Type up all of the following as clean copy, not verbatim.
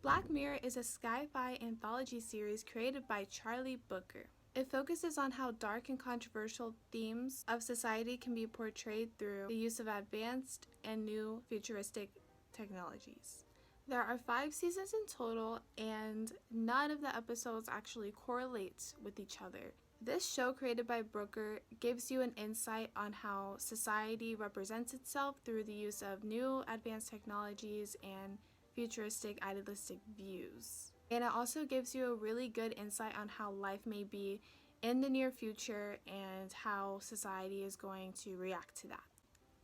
Black Mirror is a sci-fi anthology series created by Charlie Brooker. It focuses on how dark and controversial themes of society can be portrayed through the use of advanced and new futuristic technologies. There are 5 seasons in total, and none of the episodes actually correlate with each other. This show, created by Brooker, gives you an insight on how society represents itself through the use of new advanced technologies and futuristic idealistic views. And it also gives you a really good insight on how life may be in the near future and how society is going to react to that.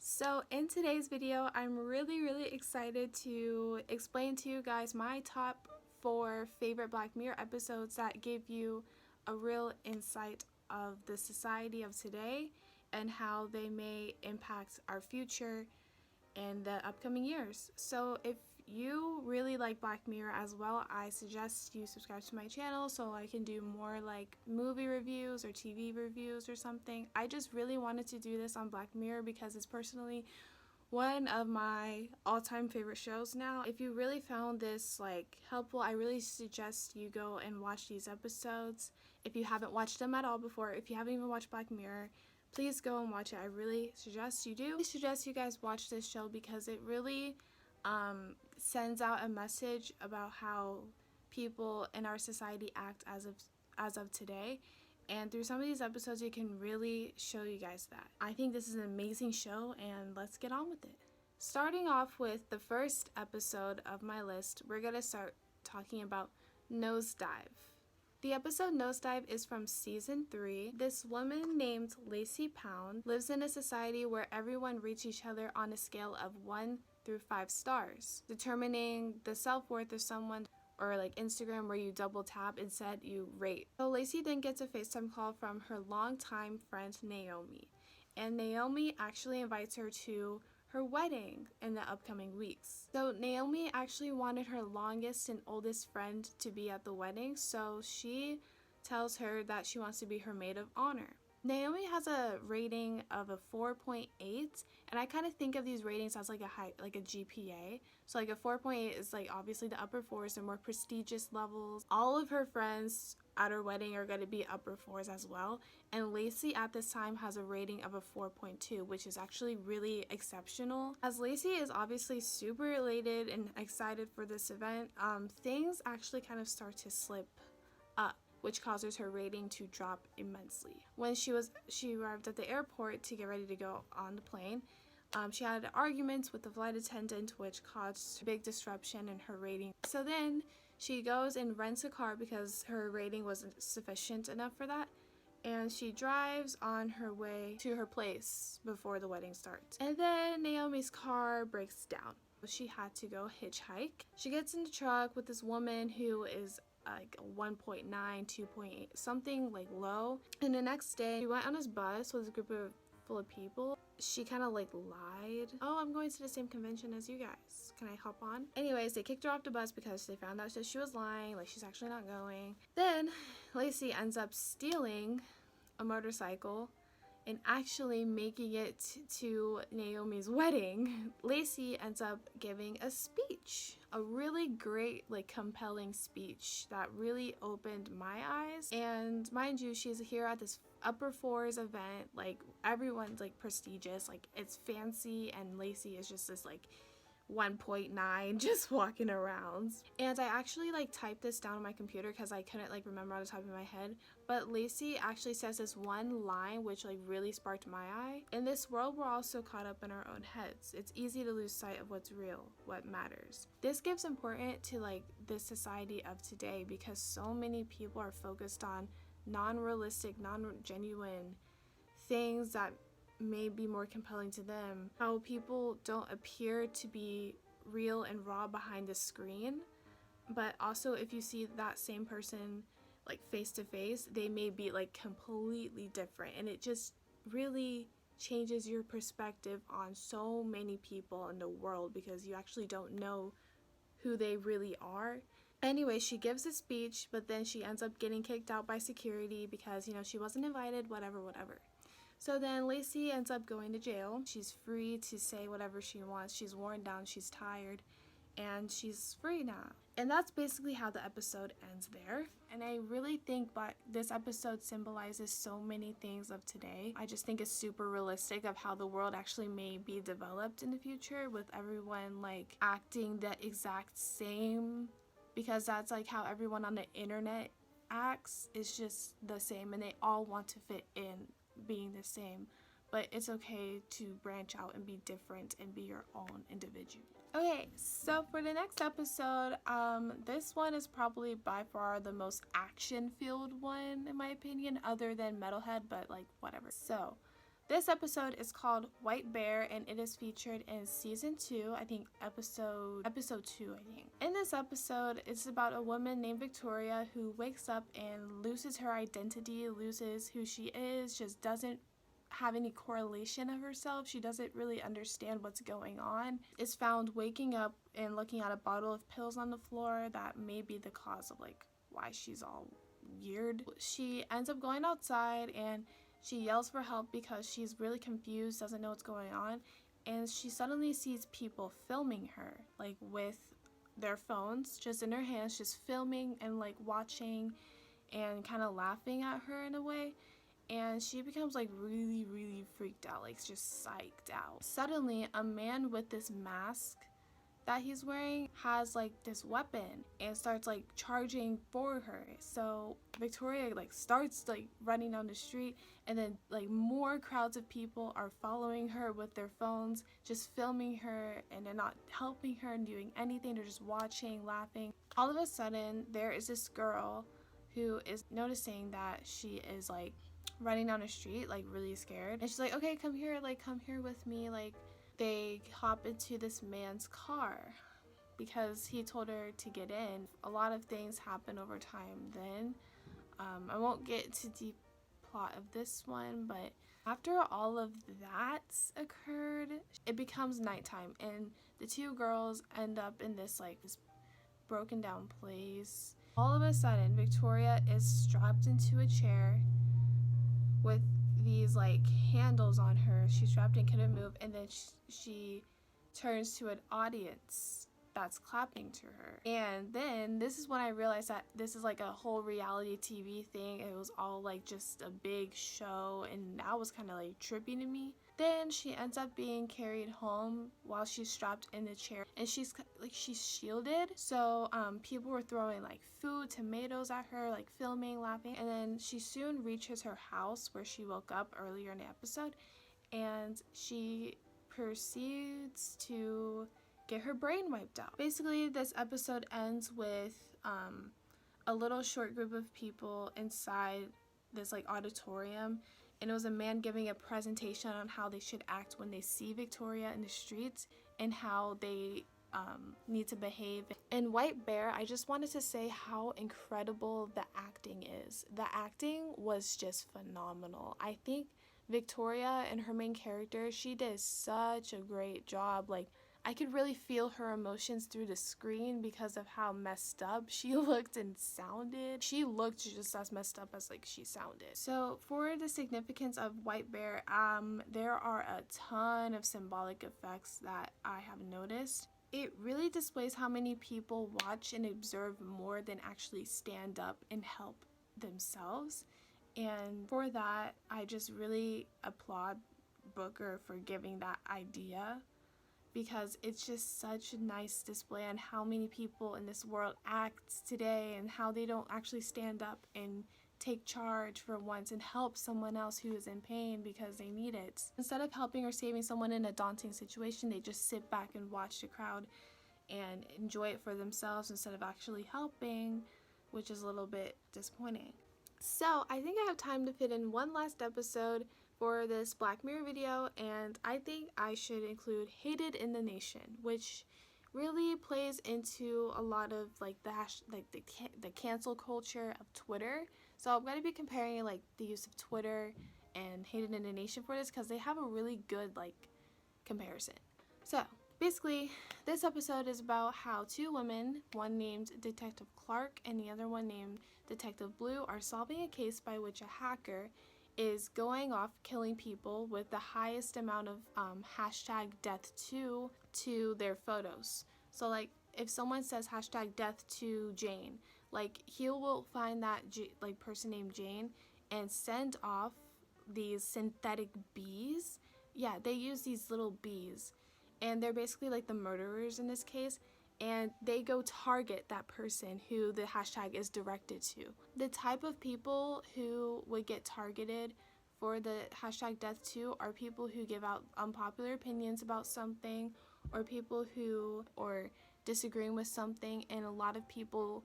So in today's video, I'm really excited to explain to you guys my top 4 favorite Black Mirror episodes that give you a real insight of the society of today and how they may impact our future in the upcoming years. So if you really like Black Mirror as well, I suggest you subscribe to my channel so I can do more like movie reviews or TV reviews or something. I just really wanted to do this on Black Mirror because it's personally one of my all-time favorite shows now. If you really found this like helpful, I really suggest you go and watch these episodes. If you haven't watched them at all before, if you haven't even watched Black Mirror, please go and watch it. I really suggest you do. I suggest you guys watch this show because it really sends out a message about how people in our society act as of today. And through some of these episodes, it can really show you guys that. I think this is an amazing show, and let's get on with it. Starting off with the first episode of my list, we're going to start talking about Nosedive. The episode Nosedive is from season 3. This woman named Lacey Pound lives in a society where everyone rates each other on a scale of 1 through 5 stars, determining the self-worth of someone, or like Instagram where you double tap and said you rate. So Lacey then gets a FaceTime call from her longtime friend Naomi, and Naomi actually invites her to her wedding in the upcoming weeks. So Naomi actually wanted her longest and oldest friend to be at the wedding, so she tells her that she wants to be her maid of honor. Naomi has a rating of a 4.8, and I kind of think of these ratings as like a GPA. So like a 4.8 is like obviously the upper 4s, they're more prestigious levels. All of her friends at her wedding are going to be upper 4s as well, and Lacey at this time has a rating of a 4.2, which is actually really exceptional. As Lacey is obviously super elated and excited for this event, things actually kind of start to slip up, which causes her rating to drop immensely. When she arrived at the airport to get ready to go on the plane, she had arguments with the flight attendant, which caused a big disruption in her rating. So then she goes and rents a car because her rating wasn't sufficient enough for that, and she drives on her way to her place before the wedding starts. And then Naomi's car breaks down. She had to go hitchhike. She gets in the truck with this woman who is like 1.9, 2.8, something like low. And the next day, she went on this bus with a group full of people. She kind of like lied. Oh, I'm going to the same convention as you guys. Can I hop on? Anyways, they kicked her off the bus because they found out that she was lying, like she's actually not going. Then Lacey ends up stealing a motorcycle and actually making it to Naomi's wedding. Lacey ends up giving a speech, a really great, like compelling speech that really opened my eyes. And mind you, she's here at this upper 4s event, like everyone's like prestigious, like it's fancy, and Lacey is just this like 1.9 just walking around. And I actually like typed this down on my computer because I couldn't like remember off the top of my head, but Lacey actually says this one line which like really sparked my eye. In this world, we're all so caught up in our own heads. It's easy to lose sight of what's real, what matters. This gives importance to like the society of today because so many people are focused on non-realistic, non-genuine things that may be more compelling to them. How people don't appear to be real and raw behind the screen, but also if you see that same person like face to face, they may be like completely different, and it just really changes your perspective on so many people in the world because you actually don't know who they really are. Anyway, she gives a speech, but then she ends up getting kicked out by security because, you know, she wasn't invited, whatever. So then Lacey ends up going to jail. She's free to say whatever she wants. She's worn down, she's tired, and she's free now. And that's basically how the episode ends there. And I really think this episode symbolizes so many things of today. I just think it's super realistic of how the world actually may be developed in the future, with everyone like acting the exact same, because that's like how everyone on the internet acts. Is just the same, and they all want to fit in being the same. But it's okay to branch out and be different and be your own individual. Okay, so for the next episode, this one is probably by far the most action-filled one in my opinion, other than Metalhead, but like whatever. So this episode is called White Bear, and it is featured in season 2, I think episode 2, I think. In this episode, it's about a woman named Victoria who wakes up and loses her identity, loses who she is, just doesn't have any correlation of herself. She doesn't really understand what's going on. Is found waking up and looking at a bottle of pills on the floor that may be the cause of like why she's all weird. She ends up going outside and she yells for help because she's really confused, doesn't know what's going on, and she suddenly sees people filming her, like with their phones just in their hands, just filming and like watching and kind of laughing at her in a way. And she becomes like really, really freaked out, like just psyched out. Suddenly, a man with this mask that he's wearing has like this weapon and starts like charging for her. So Victoria like starts like running down the street, and then like more crowds of people are following her with their phones, just filming her, and they're not helping her and doing anything. They're just watching, laughing. All of a sudden, there is this girl who is noticing that she is like running down the street like really scared, and she's like, okay, come here with me. Like they hop into this man's car because he told her to get in. A lot of things happen over time then. I won't get to deep plot of this one, but after all of that occurred, it becomes nighttime, and the two girls end up in this broken down place. All of a sudden, Victoria is strapped into a chair with these like handles on her. She's strapped and couldn't move, and then she turns to an audience that's clapping to her. And then this is when I realized that this is like a whole reality TV thing. It was all like just a big show, and that was kind of like trippy to me. Then she ends up being carried home while she's strapped in the chair, and she's shielded. So people were throwing like food, tomatoes at her, like filming, laughing. And then she soon reaches her house where she woke up earlier in the episode, and she proceeds to get her brain wiped out. Basically, this episode ends with a little short group of people inside this like auditorium, and it was a man giving a presentation on how they should act when they see Victoria in the streets and how they need to behave. In White Bear, I just wanted to say how incredible the acting is. The acting was just phenomenal. I think Victoria and her main character, she did such a great job. Like, I could really feel her emotions through the screen because of how messed up she looked and sounded. She looked just as messed up as like she sounded. So for the significance of White Bear, there are a ton of symbolic effects that I have noticed. It really displays how many people watch and observe more than actually stand up and help themselves. And for that, I just really applaud Booker for giving that idea, because it's just such a nice display on how many people in this world act today and how they don't actually stand up and take charge for once and help someone else who is in pain because they need it. Instead of helping or saving someone in a daunting situation, they just sit back and watch the crowd and enjoy it for themselves instead of actually helping, which is a little bit disappointing. So I think I have time to fit in one last episode for this Black Mirror video, and I think I should include Hated in the Nation, which really plays into a lot of like the cancel culture of Twitter. So I'm going to be comparing like the use of Twitter and Hated in the Nation for this, because they have a really good like comparison. So basically, this episode is about how two women, one named Detective Clark and the other one named Detective Blue, are solving a case by which a hacker is going off killing people with the highest amount of #death2 to their photos. So like if someone says hashtag death to Jane, like he will find that like person named Jane and send off these synthetic bees. Yeah, they use these little bees, and they're basically like the murderers in this case, and they go target that person who the hashtag is directed to. The type of people who would get targeted for the hashtag death to are people who give out unpopular opinions about something, or people who or disagreeing with something, and a lot of people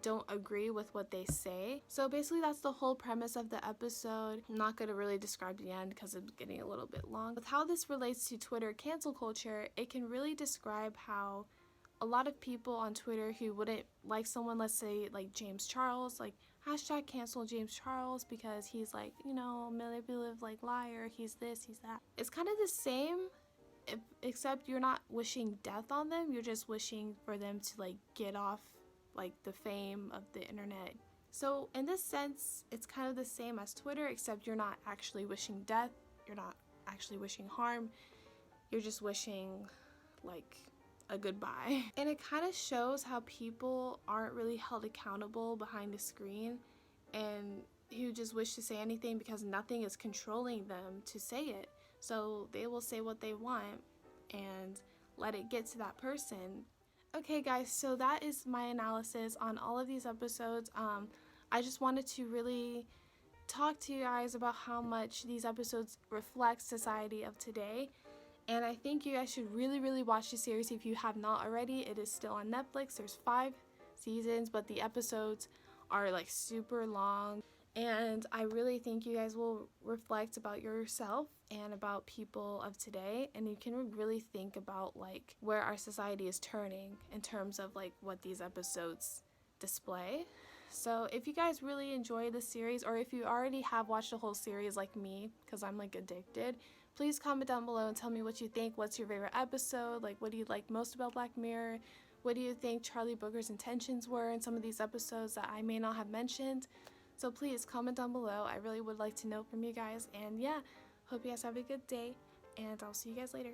don't agree with what they say. So basically that's the whole premise of the episode. I'm not going to really describe the end because it's getting a little bit long. With how this relates to Twitter cancel culture, it can really describe how a lot of people on Twitter who wouldn't like someone, let's say like James Charles, like hashtag cancel James Charles because he's like, you know, manipulative, like liar, he's this, he's that. It's kind of the same, except you're not wishing death on them, you're just wishing for them to like get off like the fame of the internet. So in this sense, it's kind of the same as Twitter, except you're not actually wishing death, you're not actually wishing harm, you're just wishing like a goodbye. And it kind of shows how people aren't really held accountable behind the screen, and who just wish to say anything because nothing is controlling them to say it. So they will say what they want and let it get to that person. Okay guys, so that is my analysis on all of these episodes. I just wanted to really talk to you guys about how much these episodes reflect society of today. And I think you guys should really watch the series if you have not already. It is still on Netflix. There's 5 seasons, but the episodes are like super long. And I really think you guys will reflect about yourself and about people of today, and you can really think about like where our society is turning in terms of like what these episodes display. So if you guys really enjoy the series, or if you already have watched the whole series like me, because I'm like addicted, please comment down below and tell me what you think. What's your favorite episode? Like, what do you like most about Black Mirror? What do you think Charlie Booker's intentions were in some of these episodes that I may not have mentioned? So please comment down below. I really would like to know from you guys. And yeah, hope you guys have a good day, and I'll see you guys later.